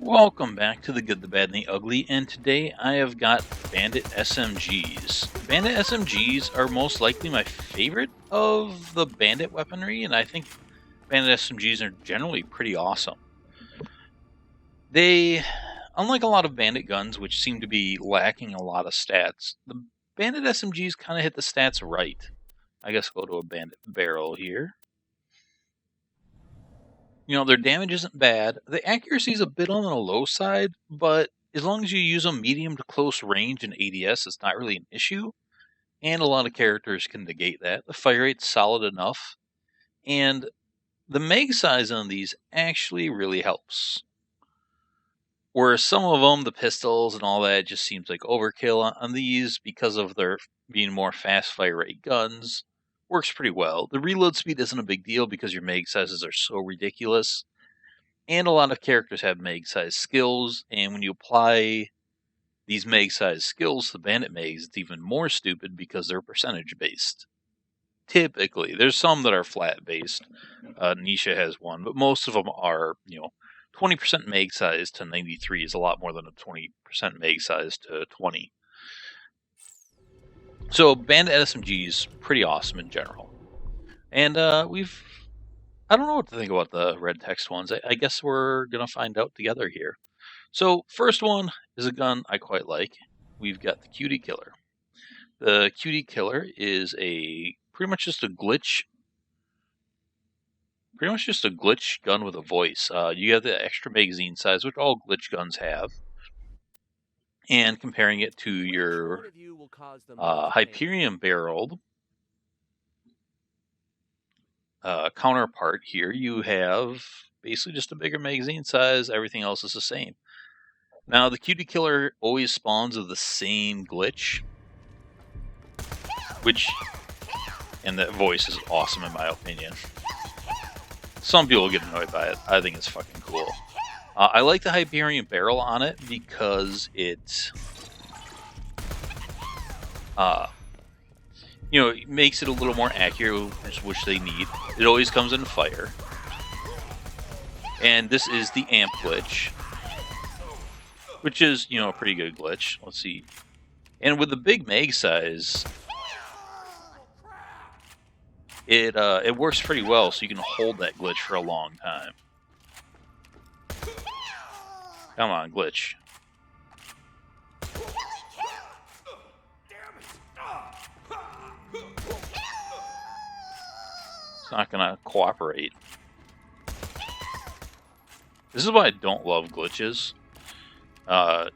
Welcome back to the Good, the Bad, and the Ugly, and today I have got Bandit SMGs. Bandit SMGs are most likely my favorite of the Bandit weaponry, and I think Bandit SMGs are generally pretty awesome. They, unlike a lot of Bandit guns, which seem to be lacking a lot of stats, the Bandit SMGs kind of hit the stats right. I guess go to a Bandit barrel here. Their damage isn't bad. The accuracy is a bit on the low side, but as long as you use them medium to close range and ADS, it's not really an issue. And a lot of characters can negate that. The fire rate's solid enough. And the mag size on these actually really helps. Whereas some of them, the pistols and all that, just seems like overkill on these because of their being more fast fire rate guns. Works pretty well. The reload speed isn't a big deal because your mag sizes are so ridiculous. And a lot of characters have mag size skills, and when you apply these mag size skills to bandit mags, it's even more stupid because they're percentage based. Typically, there's some that are flat based. Nisha has one, but most of them are, 20% mag size to 93 is a lot more than a 20% mag size to 20. So Bandit SMG is pretty awesome in general. And I don't know what to think about the red text ones. I guess we're going to find out together here. So first one is a gun I quite like. We've got the Cu+ie Killer. The Cu+ie Killer is pretty much just a glitch gun with a voice. You have the extra magazine size, which all glitch guns have. And comparing it to your Hyperion barreled counterpart here, you have basically just a bigger magazine size. Everything else is the same. Now, the Cu+ie Killer always spawns with the same glitch, and that voice is awesome in my opinion. Some people get annoyed by it. I think it's fucking cool. I like the Hyperion barrel on it because it it makes it a little more accurate, which they need. It always comes in fire. And this is the amp glitch, which is, a pretty good glitch. Let's see. And with the big mag size, it works pretty well, so you can hold that glitch for a long time. Come on, glitch. It's not gonna cooperate. This is why I don't love glitches.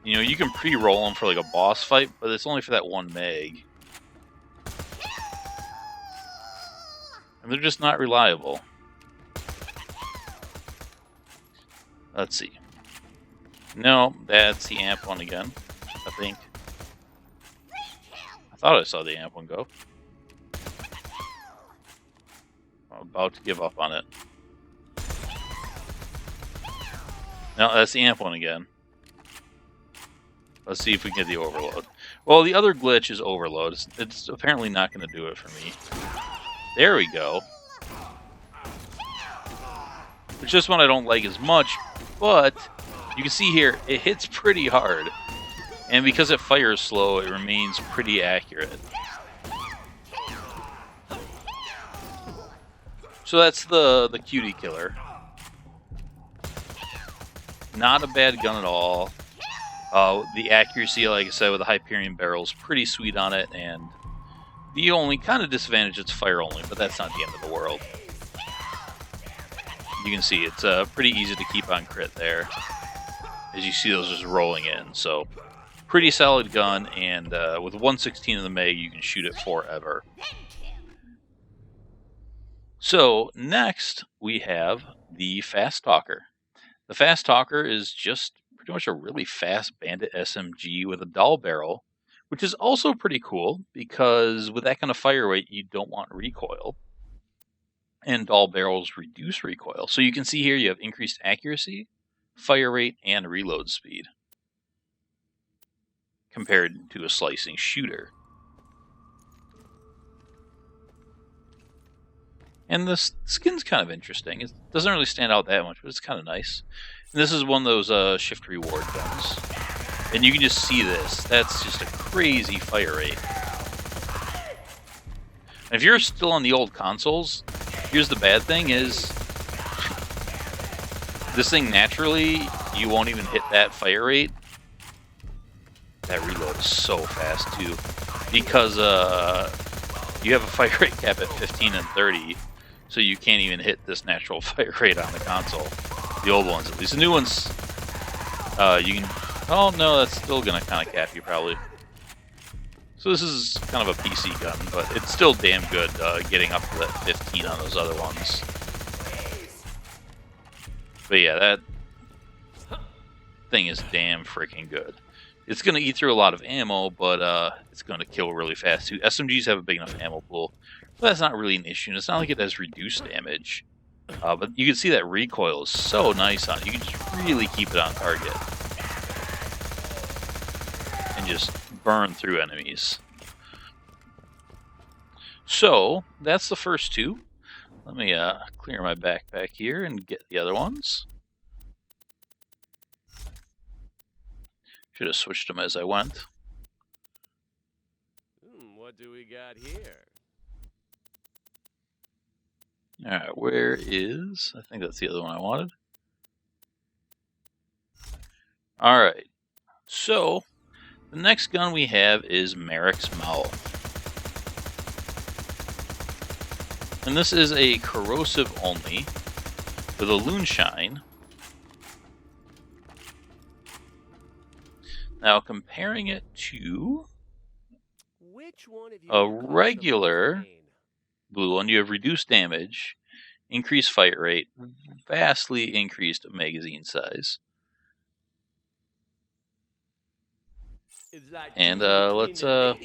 You can pre-roll them for like a boss fight, but it's only for that one mag. And they're just not reliable. Let's see. No, that's the amp one again, I think. I thought I saw the amp one go. I'm about to give up on it. No, that's the amp one again. Let's see if we can get the overload. Well, the other glitch is overload. It's apparently not going to do it for me. There we go. It's just one I don't like as much, but you can see here, it hits pretty hard. And because it fires slow, it remains pretty accurate. So that's the Cu+ie Killer. Not a bad gun at all. The accuracy, like I said, with the Hyperion barrel is pretty sweet on it, and the only kind of disadvantage is fire only, but that's not the end of the world. You can see it's pretty easy to keep on crit there, as you see those just rolling in. So pretty solid gun, and with 1/16 of the mag, you can shoot it forever. So next we have the Fast Talker. The Fast Talker is just pretty much a really fast Bandit SMG with a dull barrel, which is also pretty cool because with that kind of fire rate, you don't want recoil. And dull barrels reduce recoil. So you can see here you have increased accuracy, fire rate, and reload speed compared to a slicing shooter. And the skin's kind of interesting. It doesn't really stand out that much, but it's kind of nice. This is one of those shift reward guns. And you can just see this. That's just a crazy fire rate. And if you're still on the old consoles, here's the bad thing is this thing naturally, you won't even hit that fire rate. That reload is so fast too. Because you have a fire rate cap at 15 and 30, so you can't even hit this natural fire rate on the console. The old ones at least. The new ones, you can... Oh no, that's still gonna kind of cap you probably. So this is kind of a PC gun, but it's still damn good getting up to that 15 on those other ones. But yeah, that thing is damn freaking good. It's going to eat through a lot of ammo, but it's going to kill really fast too. SMGs have a big enough ammo pool, but that's not really an issue. And it's not like it has reduced damage. But you can see that recoil is so nice on it. You can just really keep it on target. And just burn through enemies. So, that's the first two. Let me clear my backpack here and get the other ones. Should have switched them as I went. What do we got here? Alright, where is... I think that's the other one I wanted. Alright, so the next gun we have is Marik's Mahal. And this is a corrosive only with a Loonshine. Now comparing it to a regular blue one, you have reduced damage, increased fight rate, vastly increased magazine size. And let's there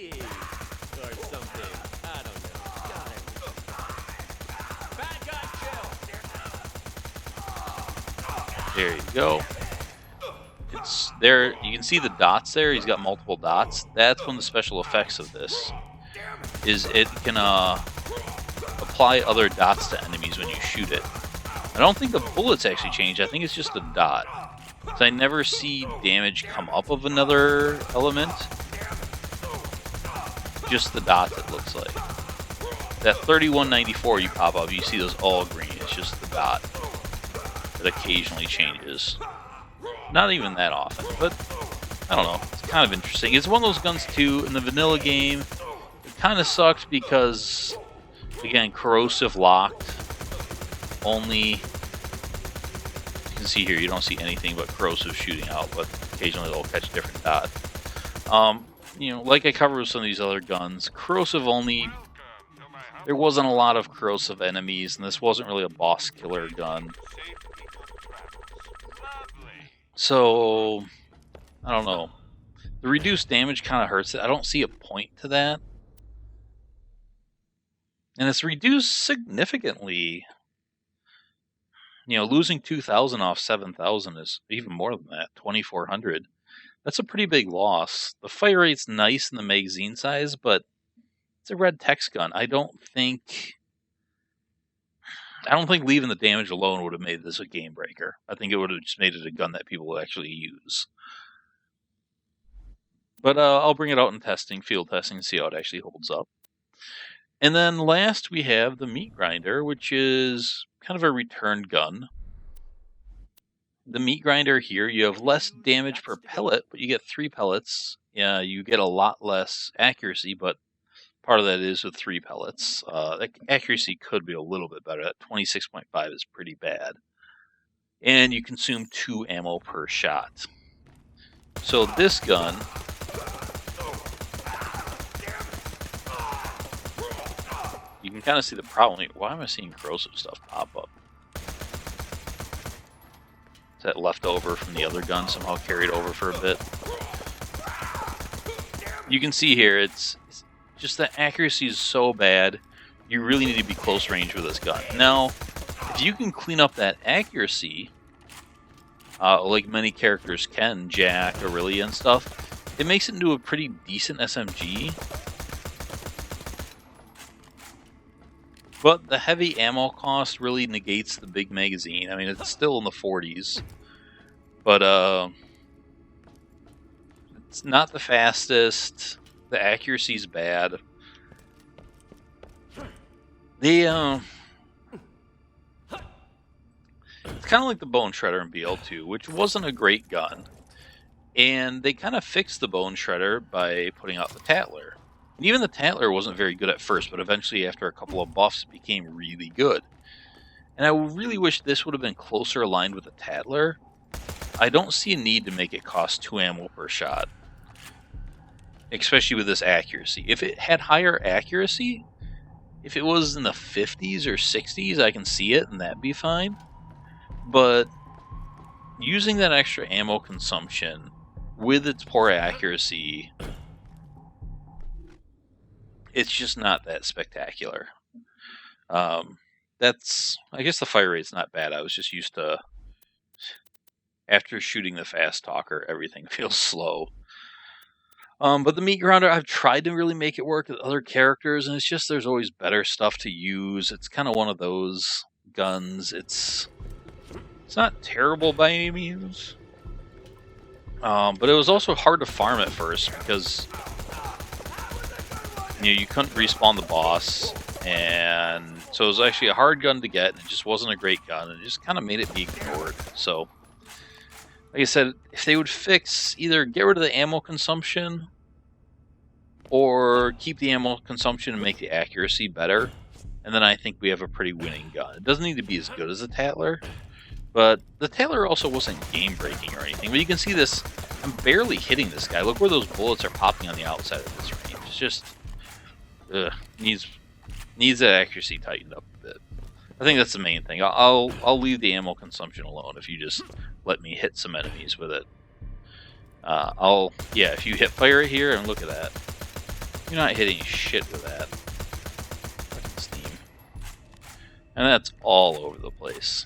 you go. It's there. You can see the dots there. He's got multiple dots. That's one of the special effects of this. Is it can apply other dots to enemies when you shoot it. I don't think the bullets actually change. I think it's just a dot. So I never see damage come up of another element. Just the dots, it looks like. That 3194 you pop up, you see those all green. It's just the dot that occasionally changes. Not even that often, but I don't know. It's kind of interesting. It's one of those guns too. In the vanilla game, it kind of sucked because, again, corrosive locked. Only, you can see here, you don't see anything but corrosive shooting out, but occasionally they'll catch different dots. You know, like I covered with some of these other guns, corrosive only, there wasn't a lot of corrosive enemies, and this wasn't really a boss killer gun. So, I don't know. The reduced damage kind of hurts it. I don't see a point to that. And it's reduced significantly. You know, losing 2,000 off 7,000 is even more than that, 2,400. That's a pretty big loss. The fire rate's nice in the magazine size, but it's a red text gun. I don't think leaving the damage alone would have made this a game breaker. I think it would have just made it a gun that people would actually use. But I'll bring it out in testing, field testing, and see how it actually holds up. And then last we have the Meat Grinder, which is kind of a return gun. The Meat Grinder here, you have less damage per pellet, but you get 3 pellets. You get a lot less accuracy, but part of that is with 3 pellets. The accuracy could be a little bit better. That 26.5 is pretty bad. And you consume 2 ammo per shot. So this gun, you can kind of see the problem. Why am I seeing corrosive stuff pop up? Is that left over from the other gun somehow carried over for a bit? You can see here, it's just the accuracy is so bad, you really need to be close range with this gun. Now, if you can clean up that accuracy, like many characters can, Jack, Aurelia, and stuff, it makes it into a pretty decent SMG. But the heavy ammo cost really negates the big magazine. I mean, it's still in the 40s. But it's not the fastest. The accuracy's bad. It's kind of like the Bone Shredder in BL2, which wasn't a great gun. And they kind of fixed the Bone Shredder by putting out the Tattler. And even the Tattler wasn't very good at first, but eventually after a couple of buffs, it became really good. And I really wish this would have been closer aligned with the Tattler. I don't see a need to make it cost 2 ammo per shot, especially with this accuracy. If it had higher accuracy, if it was in the 50s or 60s, I can see it, and that'd be fine. But using that extra ammo consumption with its poor accuracy, it's just not that spectacular. I guess the fire rate's not bad. I was just used to, after shooting the fast talker, everything feels slow. But the meat grounder, I've tried to really make it work with other characters, and it's just there's always better stuff to use. It's kind of one of those guns. It's not terrible by any means. But it was also hard to farm at first because you couldn't respawn the boss, and so it was actually a hard gun to get, and it just wasn't a great gun, and it just kind of made it be ignored. So, like I said, if they would fix, either get rid of the ammo consumption or keep the ammo consumption and make the accuracy better, and then I think we have a pretty winning gun. It doesn't need to be as good as the Tattler, but the Tattler also wasn't game-breaking or anything. But you can see this, I'm barely hitting this guy. Look where those bullets are popping on the outside of this range. It's just, needs that accuracy tightened up a bit. I think that's the main thing. I'll leave the ammo consumption alone if you just let me hit some enemies with it. If you hit fire here, and look at that. You're not hitting shit with that. Fucking Steam. And that's all over the place.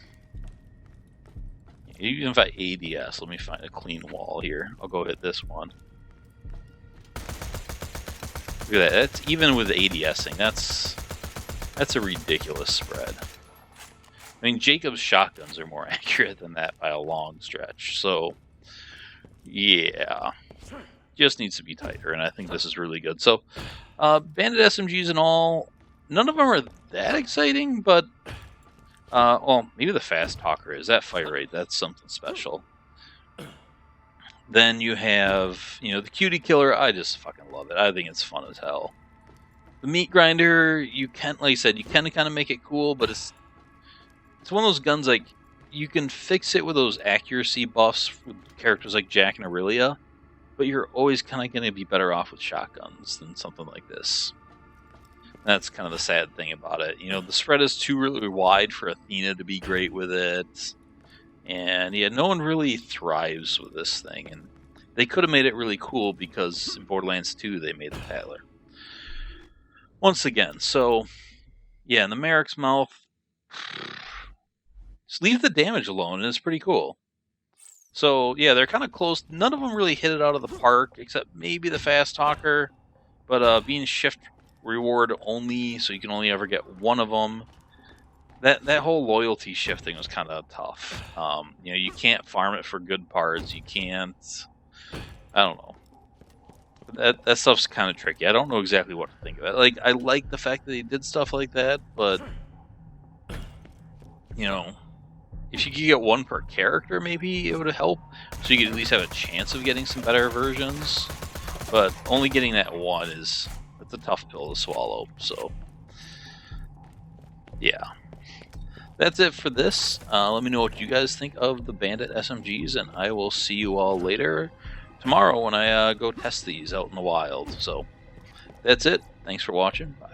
Even if I ADS, let me find a clean wall here. I'll go hit this one. Look at that. That's even with ADSing. That's a ridiculous spread. I mean, Jacob's shotguns are more accurate than that by a long stretch. So, yeah. Just needs to be tighter, and I think this is really good. So, Bandit SMGs and all, none of them are that exciting, but, well, maybe the fast talker is. That fire rate, that's something special. Then you have, the cutie killer. I just fucking love it. I think it's fun as hell. The meat grinder, you can, like I said, you can kind of make it cool, but it's one of those guns, like, you can fix it with those accuracy buffs with characters like Jack and Aurelia, but you're always kind of going to be better off with shotguns than something like this. That's kind of the sad thing about it. The spread is too really wide for Athena to be great with it. And yeah, no one really thrives with this thing. And they could have made it really cool because in Borderlands 2 they made the Tattler. Once again, so yeah, in the Marik's mouth, just leave the damage alone and it's pretty cool. So yeah, they're kind of close. None of them really hit it out of the park, except maybe the fast talker. But being shift reward only, so you can only ever get one of them. That whole loyalty shifting was kind of tough. You can't farm it for good parts. You can't. I don't know. That stuff's kind of tricky. I don't know exactly what to think of it. Like, I like the fact that they did stuff like that, but if you could get one per character, maybe it would help. So you could at least have a chance of getting some better versions. But only getting that one it's a tough pill to swallow. So, yeah. That's it for this. Let me know what you guys think of the Bandit SMGs, and I will see you all later tomorrow when I go test these out in the wild. So, that's it. Thanks for watching. Bye.